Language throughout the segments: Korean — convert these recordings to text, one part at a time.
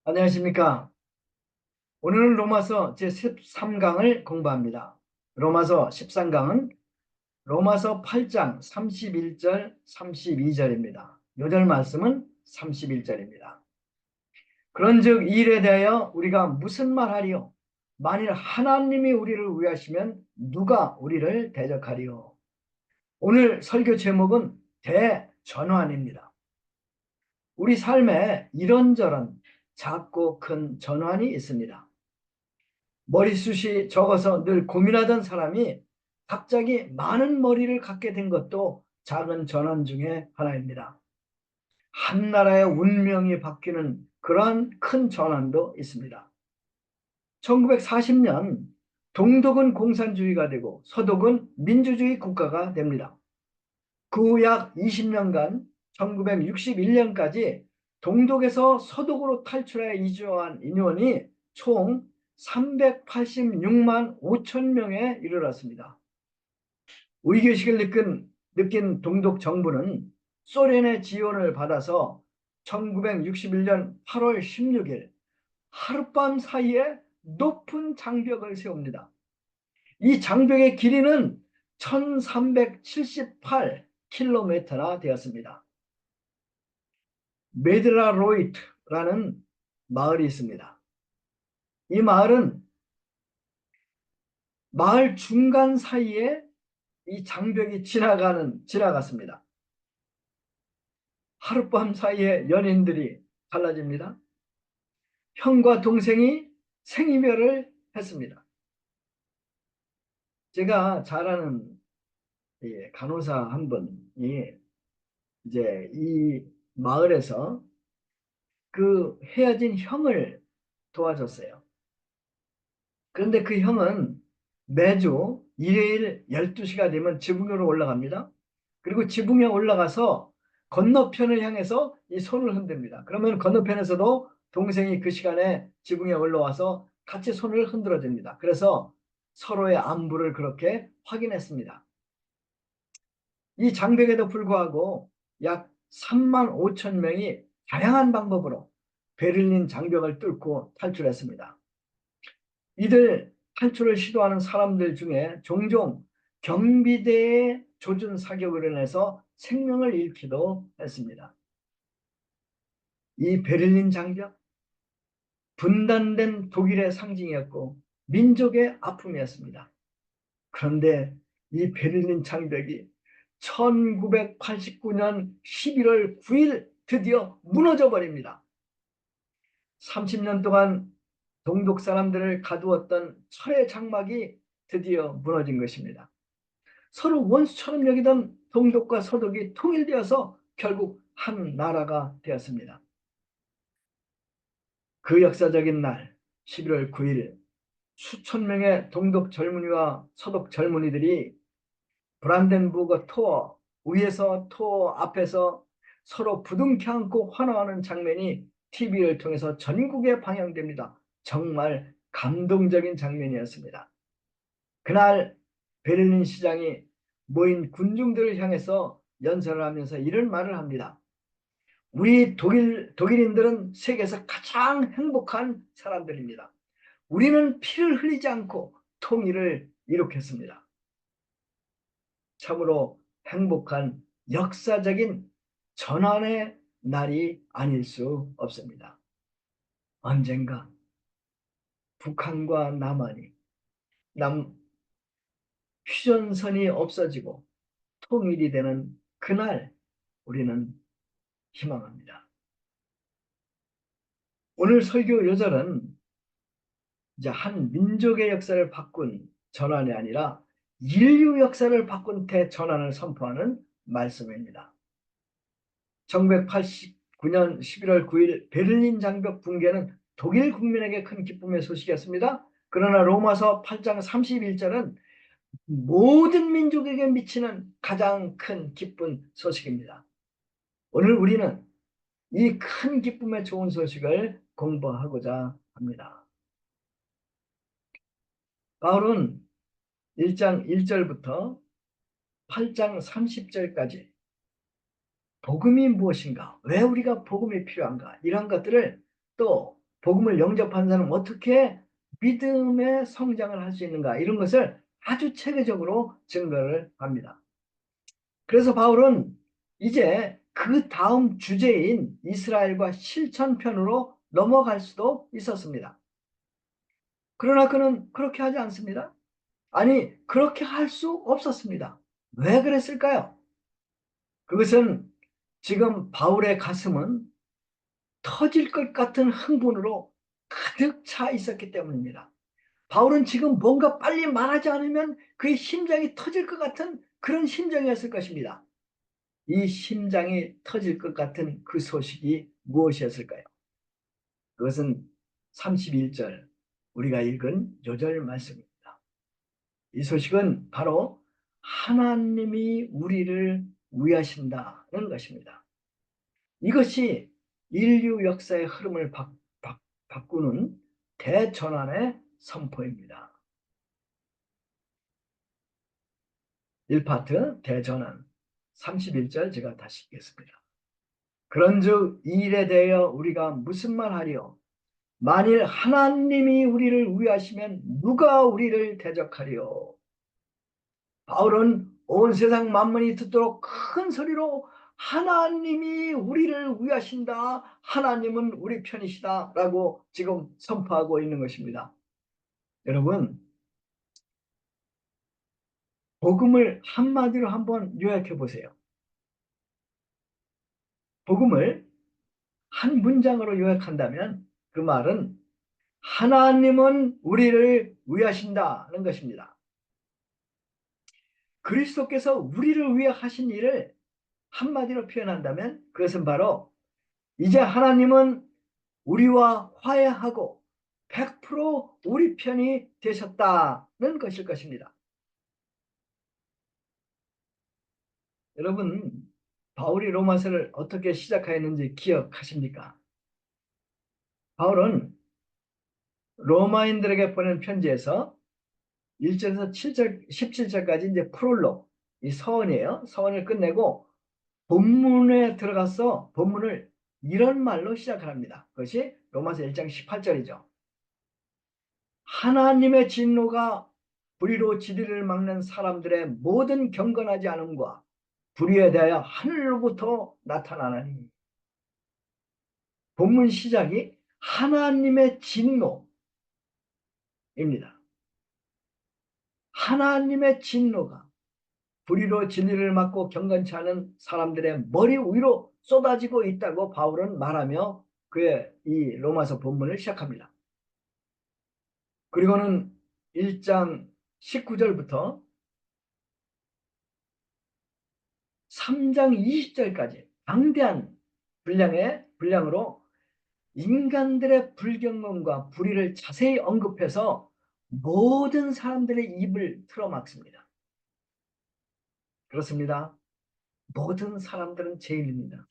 안녕하십니까. 오늘은 로마서 제13강을 공부합니다. 로마서 13강은 로마서 8장 31절, 32절입니다. 요절 말씀은 31절입니다. 그런즉 이 일에 대하여 우리가 무슨 말하리요? 만일 하나님이 우리를 위하시면 누가 우리를 대적하리요? 오늘 설교 제목은 대전환입니다. 우리 삶에 이런저런 작고 큰 전환이 있습니다. 머리숱이 적어서 늘 고민하던 사람이 갑자기 많은 머리를 갖게 된 것도 작은 전환 중에 하나입니다. 한 나라의 운명이 바뀌는 그러한 큰 전환도 있습니다. 1940년 동독은 공산주의가 되고 서독은 민주주의 국가가 됩니다. 그 후 약 20년간 1961년까지 동독에서 서독으로 탈출해 이주한 인원이 총 386만 5천 명에 이르렀습니다. 위기의식을 느낀 동독 정부는 소련의 지원을 받아서 1961년 8월 16일 하룻밤 사이에 높은 장벽을 세웁니다. 이 장벽의 길이는 1378km나 되었습니다. 메드라로이트라는 마을이 있습니다. 이 마을은 마을 중간 사이에 이 장벽이 지나갔습니다. 하룻밤 사이에 연인들이 갈라집니다. 형과 동생이 생이별을 했습니다. 제가 잘 아는 간호사 한 분이 이제 이 마을에서 그 헤어진 형을 도와줬어요. 그런데 그 형은 매주 일요일 12시가 되면 지붕으로 올라갑니다. 그리고 지붕에 올라가서 건너편을 향해서 이 손을 흔듭니다. 그러면 건너편에서도 동생이 그 시간에 지붕에 올라와서 같이 손을 흔들어 줍니다. 그래서 서로의 안부를 그렇게 확인했습니다. 이 장벽에도 불구하고 약 3만 5천 명이 다양한 방법으로 베를린 장벽을 뚫고 탈출했습니다. 이들 탈출을 시도하는 사람들 중에 종종 경비대의 조준 사격으로 인해서 생명을 잃기도 했습니다. 이 베를린 장벽, 분단된 독일의 상징이었고 민족의 아픔이었습니다. 그런데 이 베를린 장벽이 1989년 11월 9일 드디어 무너져 버립니다. 30년 동안 동독 사람들을 가두었던 철의 장막이 드디어 무너진 것입니다. 서로 원수처럼 여기던 동독과 서독이 통일되어서 결국 한 나라가 되었습니다. 그 역사적인 날 11월 9일 수천 명의 동독 젊은이와 서독 젊은이들이 브란덴부르크 토어 위에서 토어 앞에서 서로 부둥켜 안고 환호하는 장면이 TV를 통해서 전국에 방영됩니다. 정말 감동적인 장면이었습니다. 그날 베를린 시장이 모인 군중들을 향해서 연설을 하면서 이런 말을 합니다. 우리 독일인들은 세계에서 가장 행복한 사람들입니다. 우리는 피를 흘리지 않고 통일을 이룩했습니다. 참으로 행복한 역사적인 전환의 날이 아닐 수 없습니다. 언젠가 북한과 남한이 휴전선이 없어지고 통일이 되는 그날 우리는 희망합니다. 오늘 설교 요절은 이제 한 민족의 역사를 바꾼 전환이 아니라 인류 역사를 바꾼 대전환을 선포하는 말씀입니다. 1989년 11월 9일 베를린 장벽 붕괴는 독일 국민에게 큰 기쁨의 소식이었습니다. 그러나 로마서 8장 31절은 모든 민족에게 미치는 가장 큰 기쁜 소식입니다. 오늘 우리는 이 큰 기쁨의 좋은 소식을 공부하고자 합니다. 바울은 1장 1절부터 8장 30절까지 복음이 무엇인가? 왜 우리가 복음이 필요한가? 이런 것들을 또 복음을 영접한 사람은 어떻게 믿음의 성장을 할 수 있는가, 이런 것을 아주 체계적으로 증거를 합니다. 그래서 바울은 이제 그 다음 주제인 이스라엘과 실천편으로 넘어갈 수도 있었습니다. 그러나 그는 그렇게 하지 않습니다. 아니, 그렇게 할 수 없었습니다. 왜 그랬을까요? 그것은 지금 바울의 가슴은 터질 것 같은 흥분으로 가득 차 있었기 때문입니다. 바울은 지금 뭔가 빨리 말하지 않으면 그의 심장이 터질 것 같은 그런 심정이었을 것입니다. 이 심장이 터질 것 같은 그 소식이 무엇이었을까요? 그것은 31절 우리가 읽은 요절 말씀입니다. 이 소식은 바로 하나님이 우리를 위하신다는 것입니다. 이것이 인류 역사의 흐름을 바꾸는 대전환의 선포입니다. 1파트 대전환 31절 제가 다시 읽겠습니다. 그런즉 이 일에 대하여 우리가 무슨 말하리요? 만일 하나님이 우리를 위하시면 누가 우리를 대적하리요? 바울은 온 세상 만민이 듣도록 큰 소리로 하나님이 우리를 위하신다, 하나님은 우리 편이시다 라고 지금 선포하고 있는 것입니다. 여러분, 복음을 한마디로 한번 요약해 보세요. 복음을 한 문장으로 요약한다면 그 말은 하나님은 우리를 위하신다는 것입니다. 그리스도께서 우리를 위해 하신 일을 한마디로 표현한다면 그것은 바로 이제 하나님은 우리와 화해하고 100% 우리 편이 되셨다는 것일 것입니다. 여러분, 바울이 로마서를 어떻게 시작하였는지 기억하십니까? 바울은 로마인들에게 보낸 편지에서 1절에서 7절, 17절까지 이제 프롤로, 이 서원이에요. 서원을 끝내고 본문에 들어가서 본문을 이런 말로 시작을 합니다. 그것이 로마서 1장 18절이죠. 하나님의 진노가 불의로 진리를 막는 사람들의 모든 경건하지 않음과 불의에 대하여 하늘로부터 나타나나니. 본문 시작이 하나님의 진노입니다. 하나님의 진노가 불의로 진리를 막고 경건치 않은 사람들의 머리 위로 쏟아지고 있다고 바울은 말하며 그의 이 로마서 본문을 시작합니다. 그리고는 1장 19절부터 3장 20절까지 방대한 분량으로 인간들의 불경건과 불의를 자세히 언급해서 모든 사람들의 입을 틀어막습니다. 그렇습니다. 모든 사람들은 죄인입니다.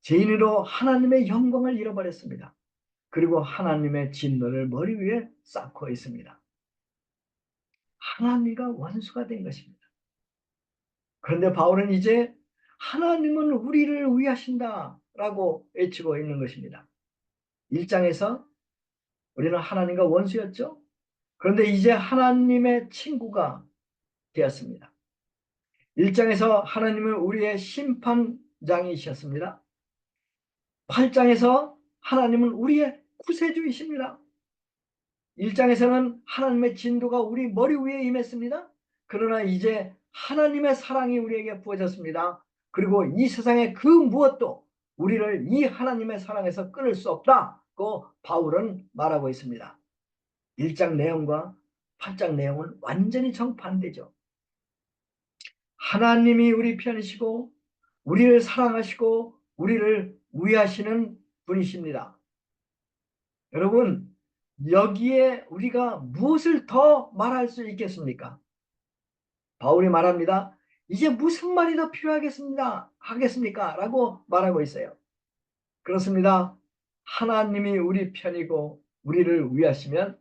죄인으로 하나님의 영광을 잃어버렸습니다. 그리고 하나님의 진노를 머리 위에 쌓고 있습니다. 하나님과 원수가 된 것입니다. 그런데 바울은 이제 하나님은 우리를 위하신다 라고 외치고 있는 것입니다. 1장에서 우리는 하나님과 원수였죠. 그런데 이제 하나님의 친구가 되었습니다. 1장에서 하나님은 우리의 심판장이셨습니다. 8장에서 하나님은 우리의 구세주이십니다. 1장에서는 하나님의 진도가 우리 머리 위에 임했습니다. 그러나 이제 하나님의 사랑이 우리에게 부어졌습니다. 그리고 이 세상의 그 무엇도 우리를 이 하나님의 사랑에서 끊을 수 없다고 바울은 말하고 있습니다. 1장 내용과 8장 내용은 완전히 정반대죠. 하나님이 우리 편이시고 우리를 사랑하시고 우리를 위하시는 분이십니다. 여러분, 여기에 우리가 무엇을 더 말할 수 있겠습니까? 바울이 말합니다. 이제 무슨 말이 더 하겠습니까? 라고 말하고 있어요. 그렇습니다. 하나님이 우리 편이고 우리를 위하시면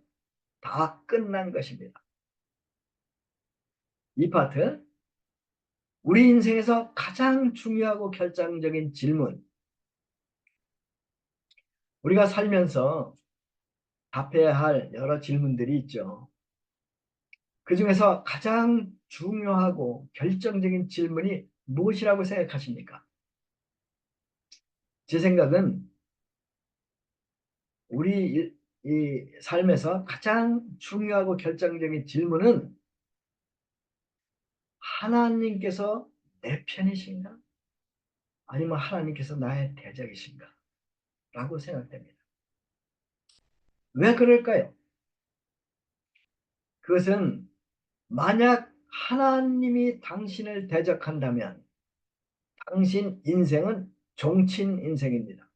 다 끝난 것입니다. 이 파트, 우리 인생에서 가장 중요하고 결정적인 질문. 우리가 살면서 답해야 할 여러 질문들이 있죠. 그 중에서 가장 중요하고 결정적인 질문이 무엇이라고 생각하십니까? 제 생각은 우리 이 삶에서 가장 중요하고 결정적인 질문은 하나님께서 내 편이신가? 아니면 하나님께서 나의 대적이신가? 라고 생각됩니다. 왜 그럴까요? 그것은 만약 하나님이 당신을 대적한다면 당신 인생은 종친 인생입니다.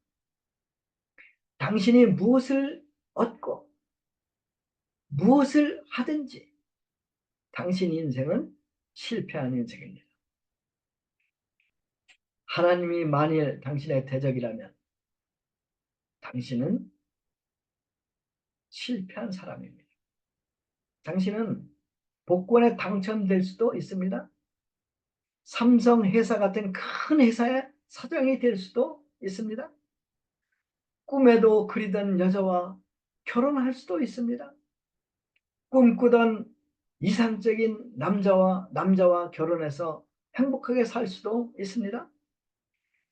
당신이 무엇을 얻고 무엇을 하든지 당신 인생은 실패한 인생입니다. 하나님이 만일 당신의 대적이라면 당신은 실패한 사람입니다. 당신은 복권에 당첨될 수도 있습니다. 삼성 회사 같은 큰 회사의 사장이 될 수도 있습니다. 꿈에도 그리던 여자와 결혼할 수도 있습니다. 꿈꾸던 이상적인 남자와 결혼해서 행복하게 살 수도 있습니다.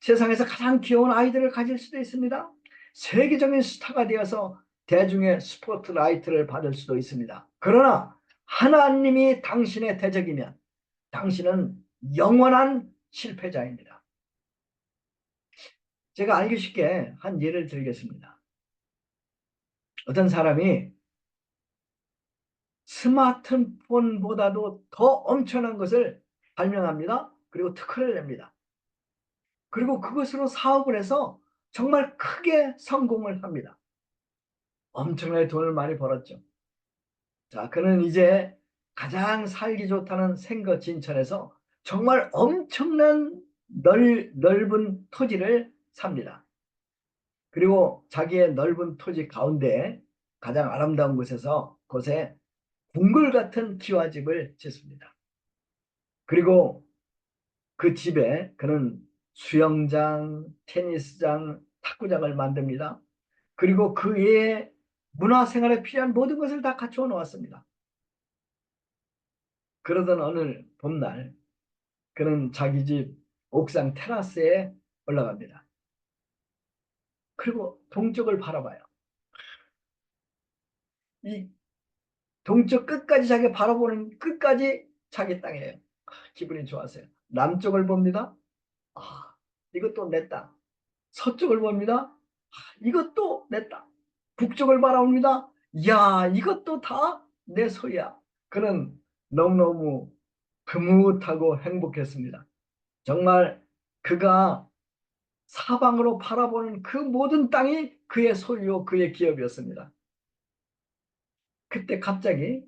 세상에서 가장 귀여운 아이들을 가질 수도 있습니다. 세계적인 스타가 되어서 대중의 스포트라이트를 받을 수도 있습니다. 그러나 하나님이 당신의 대적이면 당신은 영원한 실패자입니다. 제가 알기 쉽게 한 예를 들겠습니다. 어떤 사람이 스마트폰보다도 더 엄청난 것을 발명합니다. 그리고 특허를 냅니다. 그리고 그것으로 사업을 해서 정말 크게 성공을 합니다. 엄청나게 돈을 많이 벌었죠. 자, 그는 이제 가장 살기 좋다는 생거 진천에서 정말 엄청난 넓은 토지를 삽니다. 그리고 자기의 넓은 토지 가운데 가장 아름다운 곳에 궁궐 같은 기와집을 짓습니다. 그리고 그 집에 그는 수영장, 테니스장, 탁구장을 만듭니다. 그리고 그 외에 문화생활에 필요한 모든 것을 다 갖추어 놓았습니다. 그러던 어느 봄날 그는 자기 집 옥상 테라스에 올라갑니다. 그리고 동쪽을 바라봐요. 이 동쪽 끝까지 자기 바라보는 끝까지 자기 땅이에요. 기분이 좋았어요. 남쪽을 봅니다. 아, 이것도 내 땅. 서쪽을 봅니다. 이것도 내 땅. 북쪽을 바라봅니다. 야, 이것도 다 내 소유야. 그는 너무너무 흐뭇하고 행복했습니다. 정말 그가 사방으로 바라보는 그 모든 땅이 그의 소유요, 그의 기업이었습니다. 그때 갑자기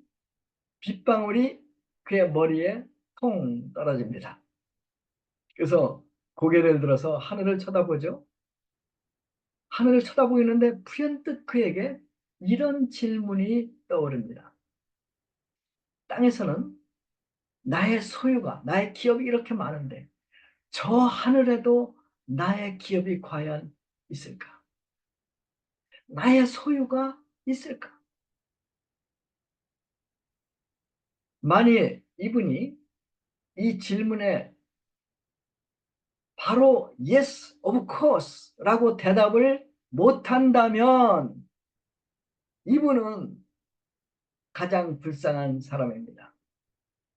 빗방울이 그의 머리에 통 떨어집니다. 그래서 고개를 들어서 하늘을 쳐다보죠. 하늘을 쳐다보이는데 불현듯 그에게 이런 질문이 떠오릅니다. 땅에서는 나의 소유가, 나의 기업이 이렇게 많은데 저 하늘에도 나의 기업이 과연 있을까? 나의 소유가 있을까? 만일 이분이 이 질문에 바로 yes, of course 라고 대답을 못한다면 이분은 가장 불쌍한 사람입니다.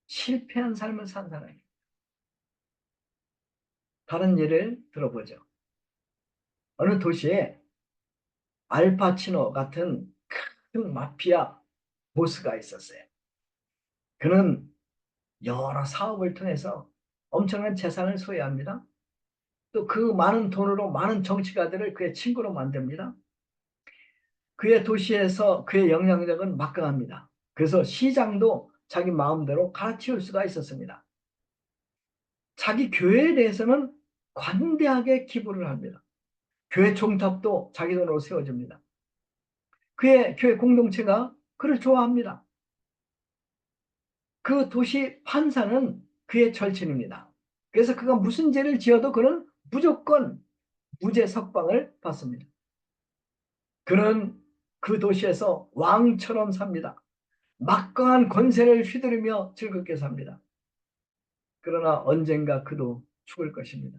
실패한 삶을 산 사람입니다. 다른 예를 들어보죠. 어느 도시에 알파치노 같은 큰 마피아 보스가 있었어요. 그는 여러 사업을 통해서 엄청난 재산을 소유합니다. 또 그 많은 돈으로 많은 정치가들을 그의 친구로 만듭니다. 그의 도시에서 그의 영향력은 막강합니다. 그래서 시장도 자기 마음대로 갈아치울 수가 있었습니다. 자기 교회에 대해서는 관대하게 기부를 합니다. 교회 총탑도 자기 돈으로 세워줍니다. 그의 교회 공동체가 그를 좋아합니다. 그 도시 판사는 그의 절친입니다. 그래서 그가 무슨 죄를 지어도 그는 무조건 무죄 석방을 받습니다. 그는 그 도시에서 왕처럼 삽니다. 막강한 권세를 휘두르며 즐겁게 삽니다. 그러나 언젠가 그도 죽을 것입니다.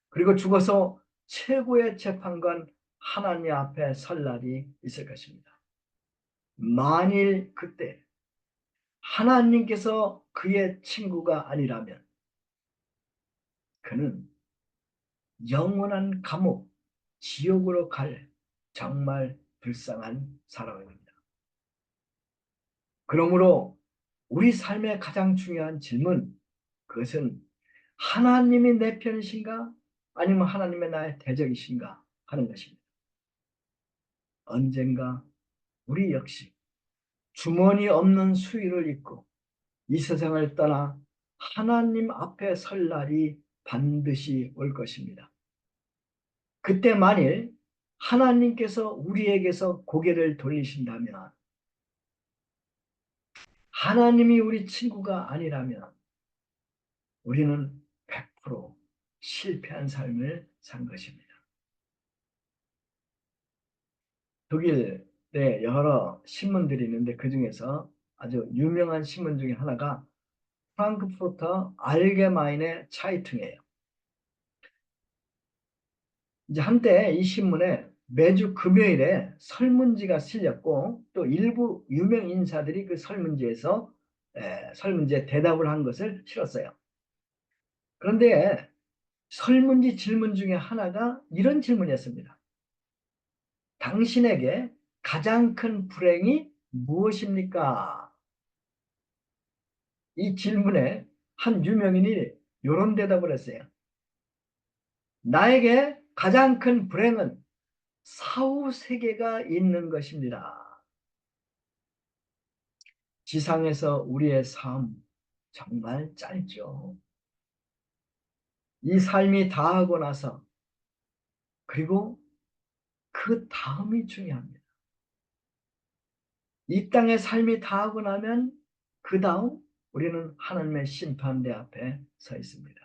그리고 죽어서 최고의 재판관 하나님 앞에 설 날이 있을 것입니다. 만일 그때 하나님께서 그의 친구가 아니라면 그는 영원한 감옥, 지옥으로 갈 정말 불쌍한 사람입니다. 그러므로 우리 삶의 가장 중요한 질문, 그것은 하나님이 내 편이신가? 아니면 하나님의 나의 대적이신가? 하는 것입니다. 언젠가 우리 역시 주머니 없는 수위를 입고 이 세상을 떠나 하나님 앞에 설 날이 반드시 올 것입니다. 그때 만일 하나님께서 우리에게서 고개를 돌리신다면, 하나님이 우리 친구가 아니라면 우리는 100% 실패한 삶을 산 것입니다. 독일에 여러 신문들이 있는데 그 중에서 아주 유명한 신문 중에 하나가 프랑크푸르터 알게마인의 차이퉁이에요. 이제 한때 이 신문에 매주 금요일에 설문지가 실렸고 또 일부 유명 인사들이 그 설문지에서 설문지에 대답을 한 것을 실었어요. 그런데 설문지 질문 중에 하나가 이런 질문이었습니다. 당신에게 가장 큰 불행이 무엇입니까? 이 질문에 한 유명인이 이런 대답을 했어요. 나에게 가장 큰 불행은 사후 세계가 있는 것입니다. 지상에서 우리의 삶 정말 짧죠. 이 삶이 다 하고 나서 그리고 그 다음이 중요합니다. 이 땅의 삶이 다 하고 나면 그 다음 우리는 하나님의 심판대 앞에 서 있습니다.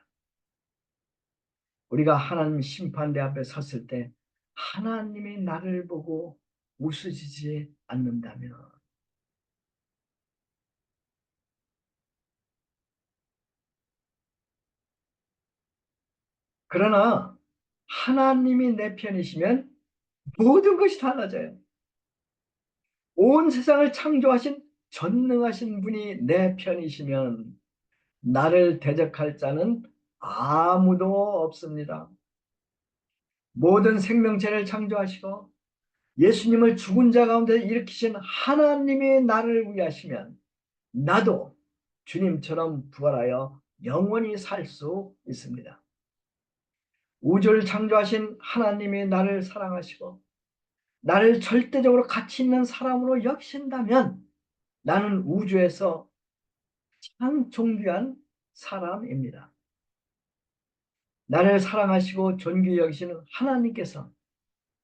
우리가 하나님 심판대 앞에 섰을 때 하나님이 나를 보고 웃으시지 않는다면, 그러나 하나님이 내 편이시면 모든 것이 달라져요. 온 세상을 창조하신 전능하신 분이 내 편이시면 나를 대적할 자는 아무도 없습니다. 모든 생명체를 창조하시고 예수님을 죽은 자 가운데 일으키신 하나님이 나를 위하시면 나도 주님처럼 부활하여 영원히 살 수 있습니다. 우주를 창조하신 하나님이 나를 사랑하시고 나를 절대적으로 가치 있는 사람으로 여기신다면 나는 우주에서 참 존귀한 사람입니다. 나를 사랑하시고 존귀히 여기시는 하나님께서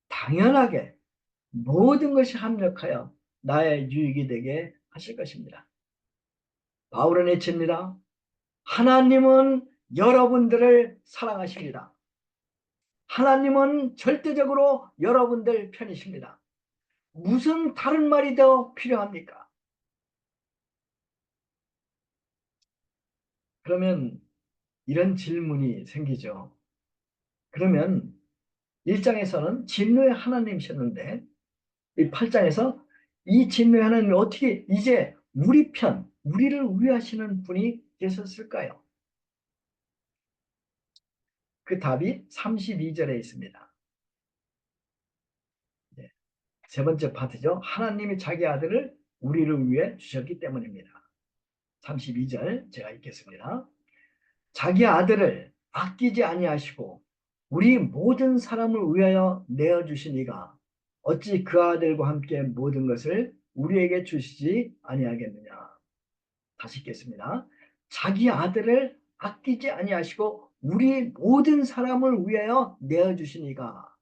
당연하게 모든 것이 합력하여 나의 유익이 되게 하실 것입니다. 바울은 외칩니다. 하나님은 여러분들을 사랑하십니다. 하나님은 절대적으로 여러분들 편이십니다. 무슨 다른 말이 더 필요합니까? 그러면 이런 질문이 생기죠. 그러면 1장에서는 진노의 하나님이셨는데 이 8장에서 이 진노의 하나님이 어떻게 이제 우리 편, 우리를 위하시는 분이 되셨을까요? 그 답이 32절에 있습니다. 네. 세 번째 파트죠. 하나님이 자기 아들을 우리를 위해 주셨기 때문입니다. 32절 제가 읽겠습니다. 자기 아들을 아끼지 아니하시고 우리 모든 사람을 위하여 내어주신 이가 어찌 그 아들과 함께 모든 것을 우리에게 주시지 아니하겠느냐. 다시 읽겠습니다. 자기 아들을 아끼지 아니하시고 우리 모든 사람을 위하여 내어주신 이가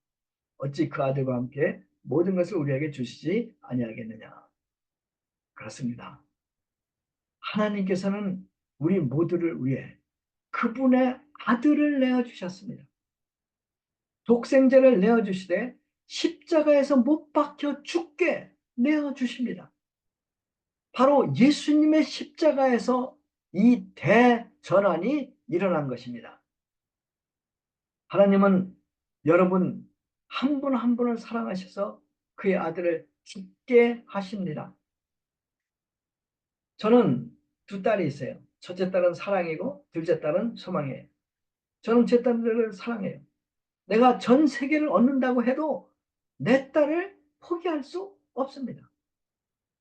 어찌 그 아들과 함께 모든 것을 우리에게 주시지 아니하겠느냐. 그렇습니다. 하나님께서는 우리 모두를 위해 그분의 아들을 내어주셨습니다. 독생자를 내어주시되 십자가에서 못 박혀 죽게 내어주십니다. 바로 예수님의 십자가에서 이 대전환이 일어난 것입니다. 하나님은 여러분 한 분 한 분을 사랑하셔서 그의 아들을 죽게 하십니다. 저는 두 딸이 있어요. 첫째 딸은 사랑이고 둘째 딸은 소망이에요. 저는 제 딸들을 사랑해요. 내가 전 세계를 얻는다고 해도 내 딸을 포기할 수 없습니다.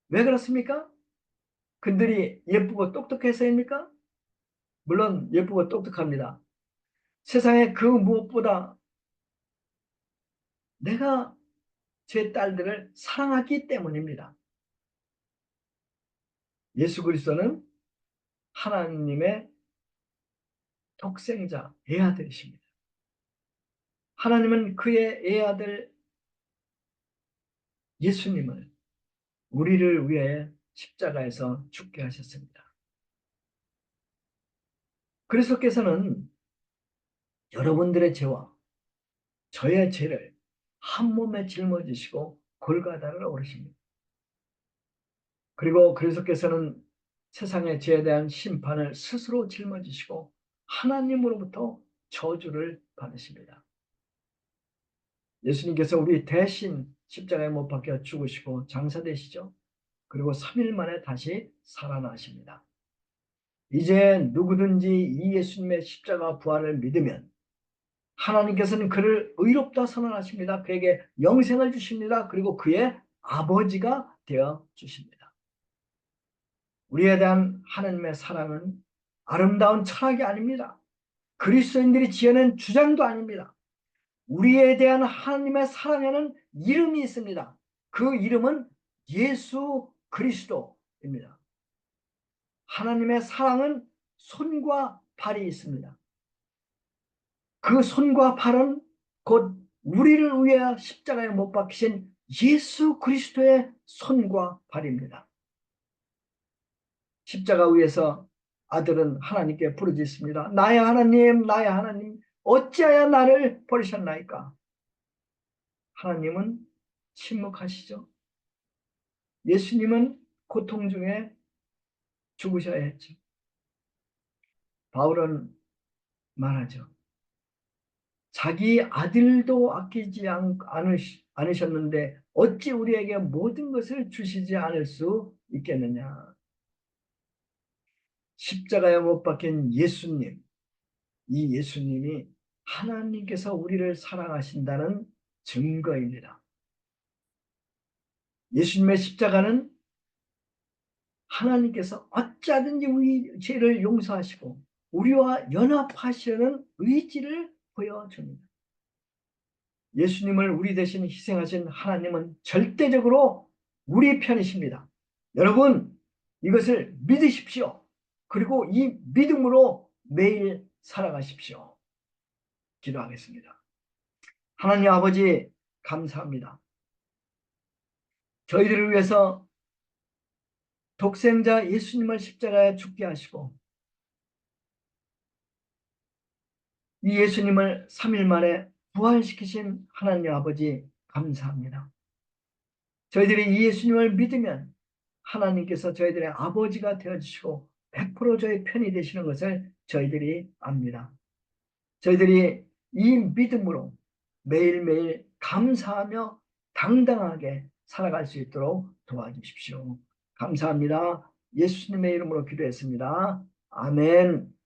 왜 그렇습니까? 그들이 예쁘고 똑똑해서입니까? 물론 예쁘고 똑똑합니다. 세상에 그 무엇보다 내가 제 딸들을 사랑하기 때문입니다. 예수 그리스도는 하나님의 독생자 애아들이십니다. 하나님은 그의 애아들 예수님을 우리를 위해 십자가에서 죽게 하셨습니다. 그리스도께서는 여러분들의 죄와 저의 죄를 한 몸에 짊어지시고 골고다를 오르십니다. 그리고 그리스도께서는 세상의 죄에 대한 심판을 스스로 짊어지시고 하나님으로부터 저주를 받으십니다. 예수님께서 우리 대신 십자가에 못 박혀 죽으시고 장사되시죠. 그리고 3일 만에 다시 살아나십니다. 이제 누구든지 이 예수님의 십자가 부활을 믿으면 하나님께서는 그를 의롭다 선언하십니다. 그에게 영생을 주십니다. 그리고 그의 아버지가 되어 주십니다. 우리에 대한 하나님의 사랑은 아름다운 철학이 아닙니다. 그리스도인들이 지어낸 주장도 아닙니다. 우리에 대한 하나님의 사랑에는 이름이 있습니다. 그 이름은 예수 그리스도입니다. 하나님의 사랑은 손과 발이 있습니다. 그 손과 발은 곧 우리를 위해 십자가에 못 박히신 예수 그리스도의 손과 발입니다. 십자가 위에서 아들은 하나님께 부르짖습니다. 나의 하나님, 나의 하나님, 어찌하여 나를 버리셨나이까? 하나님은 침묵하시죠. 예수님은 고통 중에 죽으셔야 했죠. 바울은 말하죠. 자기 아들도 아끼지 않으셨는데 어찌 우리에게 모든 것을 주시지 않을 수 있겠느냐. 십자가에 못 박힌 예수님, 이 예수님이 하나님께서 우리를 사랑하신다는 증거입니다. 예수님의 십자가는 하나님께서 어찌하든지 우리 죄를 용서하시고 우리와 연합하시려는 의지를 보여줍니다. 예수님을 우리 대신 희생하신 하나님은 절대적으로 우리 편이십니다. 여러분, 이것을 믿으십시오. 그리고 이 믿음으로 매일 살아가십시오. 기도하겠습니다. 하나님 아버지, 감사합니다. 저희들을 위해서 독생자 예수님을 십자가에 죽게 하시고 이 예수님을 3일 만에 부활시키신 하나님 아버지, 감사합니다. 저희들이 이 예수님을 믿으면 하나님께서 저희들의 아버지가 되어주시고 100% 저희 편이 되시는 것을 저희들이 압니다. 저희들이 이 믿음으로 매일매일 감사하며 당당하게 살아갈 수 있도록 도와주십시오. 감사합니다. 예수님의 이름으로 기도했습니다. 아멘.